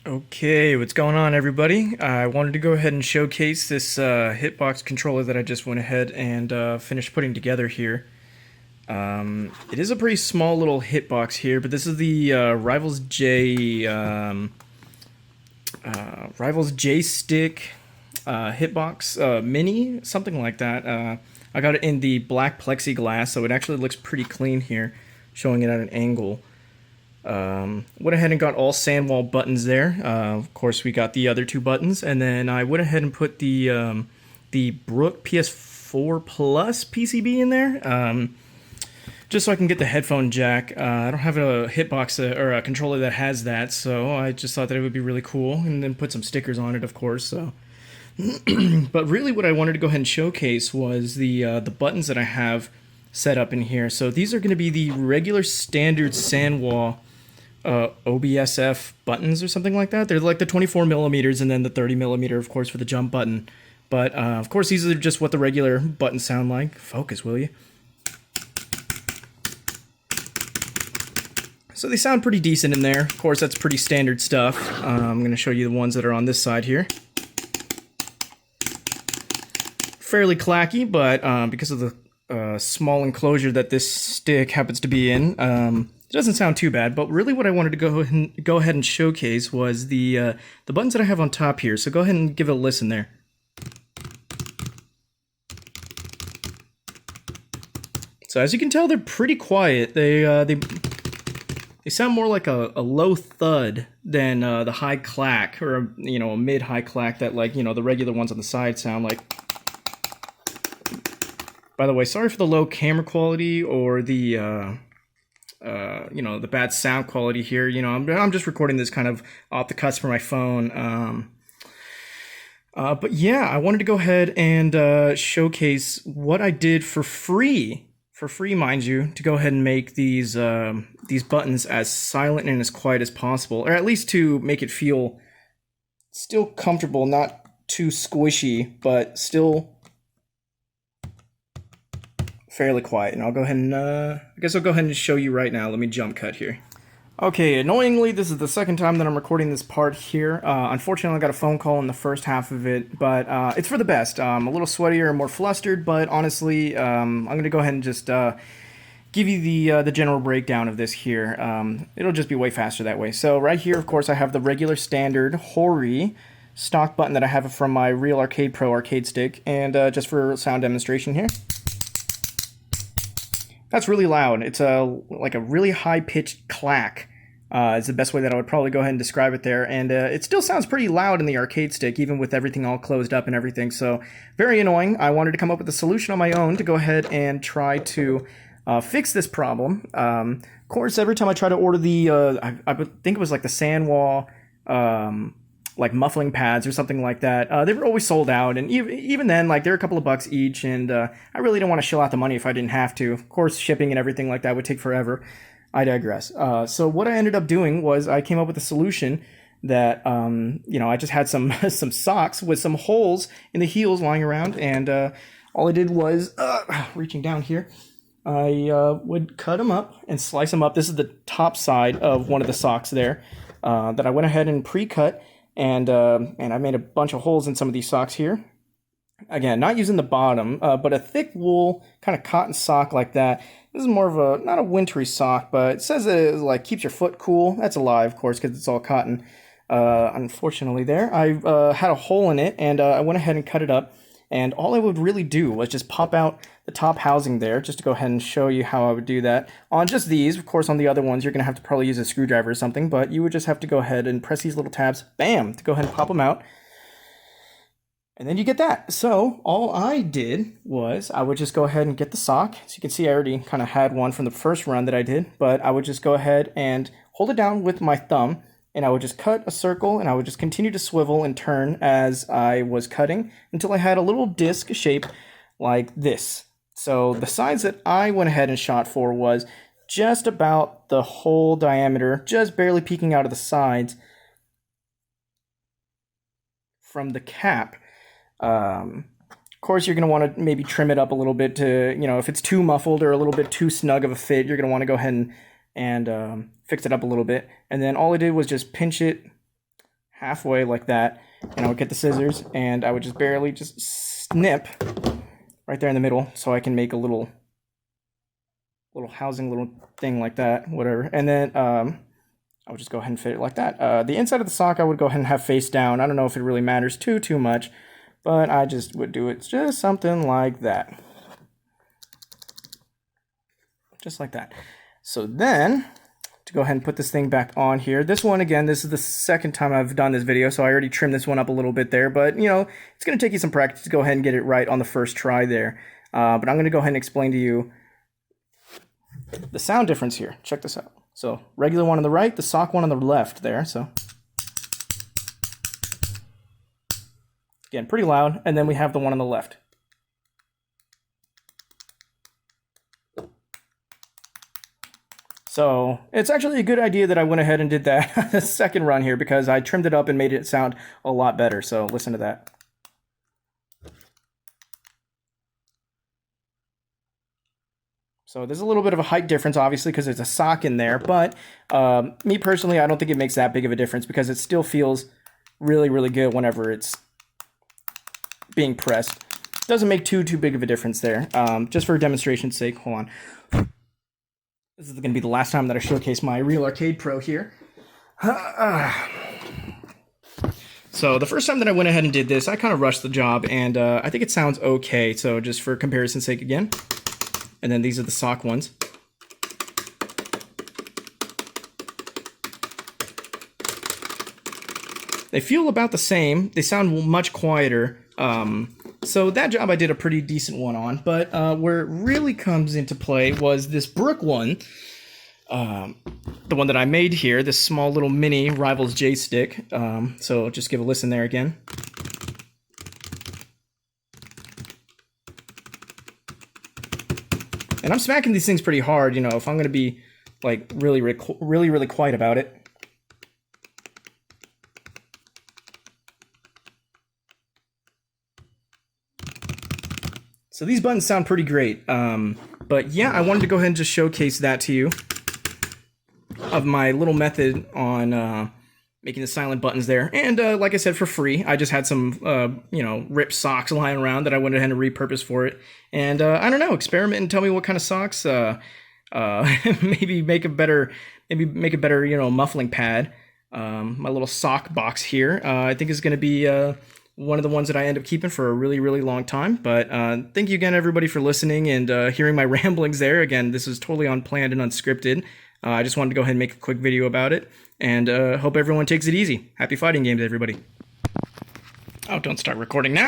Okay, what's going on, everybody? I wanted to go ahead and showcase this hitbox controller that I just went ahead and finished putting together here. It is a pretty small little hitbox here, but this is the Rivals J Stick hitbox mini, something like that. I got it in the black plexiglass, so it actually looks pretty clean here, showing it at an angle. Went ahead and got all sandwall buttons there. Of course, we got the other two buttons, and then I went ahead and put the Brook PS4 Plus PCB in there, just so I can get the headphone jack. I don't have a hitbox or a controller that has that, so I just thought that it would be really cool, and then put some stickers on it, of course. So, but really, what I wanted to go ahead and showcase was the buttons that I have set up in here. So these are going to be the regular standard sandwall OBSF buttons or something like that. They're like the 24 millimeters and then the 30 millimeter, of course, for the jump button. But of course, these are just what the regular buttons sound like. Focus, will you? So they sound pretty decent in there. Of course, that's pretty standard stuff. I'm going to show you the ones that are on this side here. Fairly clacky, but because of the small enclosure that this stick happens to be in, it doesn't sound too bad. But really what I wanted to go ahead and showcase was the buttons that I have on top here. So go ahead and give it a listen there. So as you can tell, they're pretty quiet. They sound more like a low thud than the high clack, or a mid-high clack that, like, the regular ones on the side sound like. By the way, sorry for the low camera quality or the the bad sound quality here. I'm just recording this kind of off the cuff for my phone. But yeah, I wanted to go ahead and showcase what I did for free, mind you, to go ahead and make these buttons as silent and as quiet as possible, or at least to make it feel still comfortable, not too squishy, but still fairly quiet. And I'll go ahead and I guess I'll go ahead and show you right now. Let me jump cut here. Okay, annoyingly, this is the second time that I'm recording this part here. Unfortunately, I got a phone call in the first half of it, but it's for the best. I'm a little sweatier and more flustered, but honestly, I'm going to go ahead and just give you the general breakdown of this here. It'll just be way faster that way. So right here, of course, I have the regular standard Hori stock button that I have from my Real Arcade Pro arcade stick, and just for sound demonstration here. That's really loud. It's like a really high-pitched clack. Is the best way that I would probably go ahead and describe it there. And it still sounds pretty loud in the arcade stick, even with everything all closed up and everything. So very annoying. I wanted to come up with a solution on my own to go ahead and try to fix this problem. Of course, every time I try to order I think it was like the Sandwall like muffling pads or something like that, they were always sold out, and even then, like, they're a couple of bucks each, and I really don't want to shell out the money if I didn't have to. Of course, shipping and everything like that would take forever. I digress. So what I ended up doing was I came up with a solution that I just had some some socks with some holes in the heels lying around, and all I did was reaching down here, I would cut them up and slice them up. This is the top side of one of the socks there that I went ahead and pre-cut. And I made a bunch of holes in some of these socks here. Again, not using the bottom, but a thick wool kind of cotton sock like that. This is more of not a wintry sock, but it says it like keeps your foot cool. That's a lie, of course, because it's all cotton. Unfortunately there, I had a hole in it, and I went ahead and cut it up. And all I would really do was just pop out the top housing there, just to go ahead and show you how I would do that. On just these, of course, on the other ones, you're going to have to probably use a screwdriver or something, but you would just have to go ahead and press these little tabs, bam, to go ahead and pop them out. And then you get that. So all I did was I would just go ahead and get the sock. So you can see I already kind of had one from the first run that I did, but I would just go ahead and hold it down with my thumb, and I would just cut a circle, and I would just continue to swivel and turn as I was cutting until I had a little disc shape like this. So the size that I went ahead and shot for was just about the whole diameter, just barely peeking out of the sides from the cap. Of course, you're going to want to maybe trim it up a little bit to, if it's too muffled or a little bit too snug of a fit, you're going to want to go ahead and fix it up a little bit. And then all I did was just pinch it halfway like that, and I would get the scissors and I would just barely just snip right there in the middle so I can make a little housing, little thing like that, whatever. And then I would just go ahead and fit it like that. The inside of the sock I would go ahead and have face down. I don't know if it really matters too much, but I just would do it just something like that. Just like that. So then, to go ahead and put this thing back on here. This one, again, this is the second time I've done this video, so I already trimmed this one up a little bit there, but, you know, it's going to take you some practice to go ahead and get it right on the first try there. But I'm going to go ahead and explain to you the sound difference here. Check this out. So, regular one on the right, the sock one on the left there, so. Again, pretty loud, and then we have the one on the left. So it's actually a good idea that I went ahead and did that second run here because I trimmed it up and made it sound a lot better. So listen to that. So there's a little bit of a height difference, obviously, because there's a sock in there. But me personally, I don't think it makes that big of a difference because it still feels really, really good whenever it's being pressed. Doesn't make too big of a difference there. Just for demonstration's sake, hold on. This is going to be the last time that I showcase my Real Arcade Pro here. So the first time that I went ahead and did this, I kind of rushed the job, and I think it sounds okay. So just for comparison's sake again. And then these are the sock ones. They feel about the same. They sound much quieter. So that job I did a pretty decent one on, but where it really comes into play was this Brook one, the one that I made here, this small little mini RivalsJStick. So just give a listen there again. And I'm smacking these things pretty hard, you know, if I'm going to be like really quiet about it. So these buttons sound pretty great, but yeah, I wanted to go ahead and just showcase that to you of my little method on making the silent buttons there. And like I said, for free, I just had some, you know, ripped socks lying around that I went ahead and repurposed for it. And I don't know, experiment and tell me what kind of socks, maybe make a better, you know, muffling pad. My little sock box here, I think is going to be one of the ones that I end up keeping for a really long time. But thank you again, everybody, for listening and hearing my ramblings there. Again, this is totally unplanned and unscripted. I just wanted to go ahead and make a quick video about it, and hope everyone takes it easy. Happy fighting games, everybody. Oh, don't start recording now.